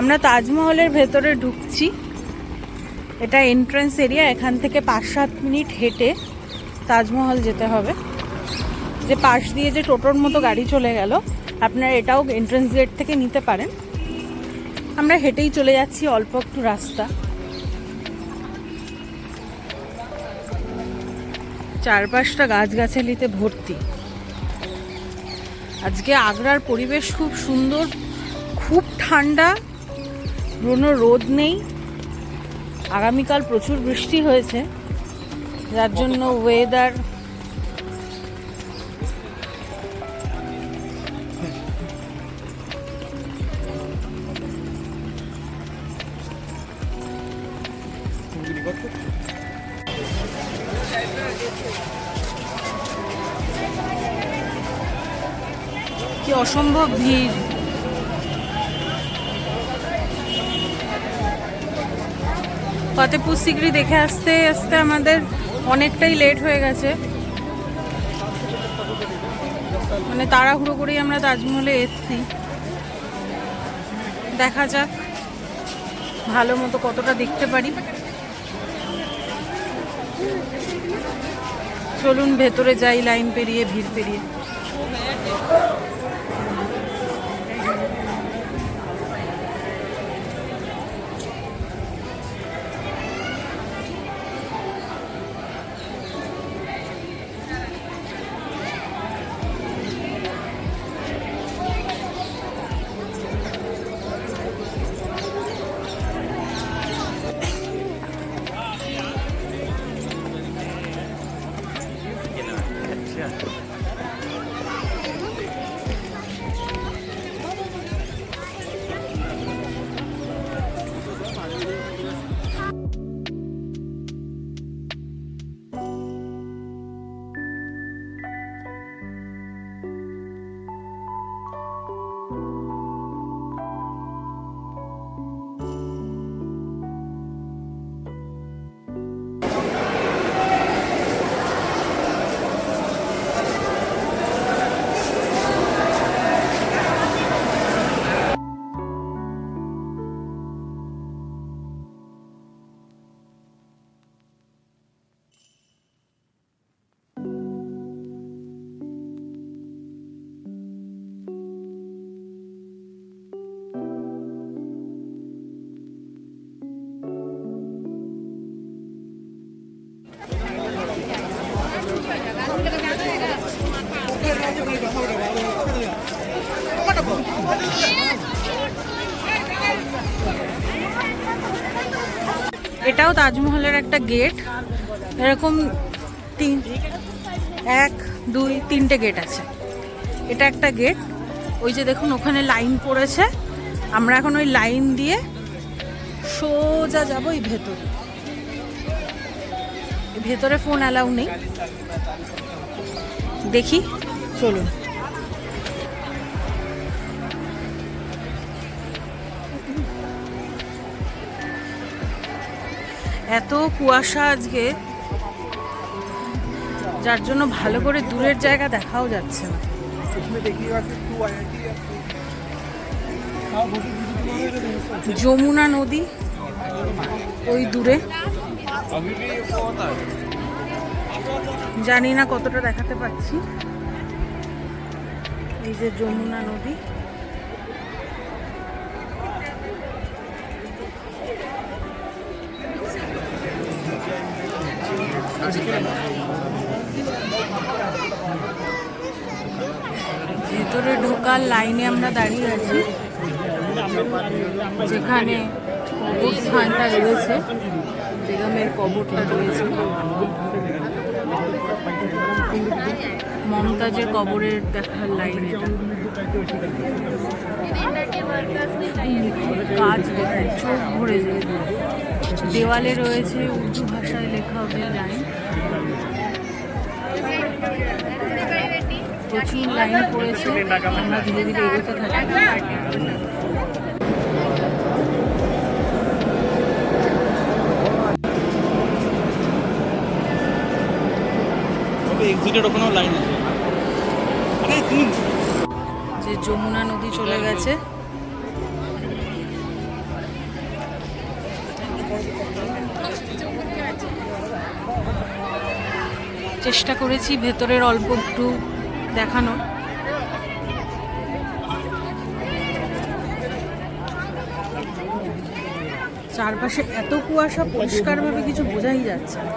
আমরা তাজমহলের ভেতরে ঢুকছি। এটা এন্ট্রান্স এরিয়া। এখান থেকে 5-7 মিনিট হেঁটে তাজমহল যেতে হবে। যে পাশ দিয়ে যে টোটোর মতো গাড়ি চলে গেল, আপনারা এটাও এন্ট্রান্স গেট থেকে নিতে পারেন। আমরা হেঁটেই চলে যাচ্ছি, অল্প একটু রাস্তা। চারপাশটা গাছগাছালিতে ভর্তি। আজকে আগ্রার পরিবেশ খুব সুন্দর, খুব ঠান্ডা, কোনো রোদ নেই। আগামীকাল প্রচুর বৃষ্টি হয়েছে, যার জন্য ওয়েদার কি অসম্ভব ভিড়। ফতেপুর সিকরি দেখে আসতে আসতে আমাদের অনেকটাই লেট হয়ে গেছে। মানে তাড়াহুড়ো করেই আমরা তাজমহলে এসেছি। দেখা যাক ভালো মতো কতটা দেখতে পারি। চলুন ভেতরে যাই, লাইন পেরিয়ে, ভিড় পেরিয়ে। এটাও তাজমহলের একটা গেট। এরকম 1-2-3টে গেট আছে। এটা একটা গেট। ওই যে দেখুন ওখানে লাইন পড়েছে। আমরা এখন ওই লাইন দিয়ে সোজা যাবো এই ভেতরে। ভেতরে ফোন অ্যালাউ নেই। দেখি, চলুন। এত কুয়াশা আজকে, যার জন্য ভালো করে দূরের জায়গা দেখাও যাচ্ছে না। যমুনা নদী ওই দূরে, জানি না কতটা দেখাতে পাচ্ছি। এই যে যমুনা নদী। ভেতরে ঢোকার লাইনে আমরা দাঁড়িয়ে আছি, যেখানে কবরস্থানটা রয়েছে, বেগমের কবরটা রয়েছে। মমতাজের কবরের দেখার লাইন এটা। কাজ দেখুন, চোখ ভরে যায়। দেওয়ালে রয়েছে উর্দু ভাষায় লেখা ওদের লাইন। প্রচুর লাইন পড়েছে। আমরা ধীরে ধীরে এগোতে থাকি। যে যমুনা নদী চলে গেছে। চেষ্টা করেছি ভেতরের অল্প একটু দেখানো। চারপাশে এত কুয়াশা, পরিষ্কারভাবে কিছু বোঝাই যাচ্ছে না।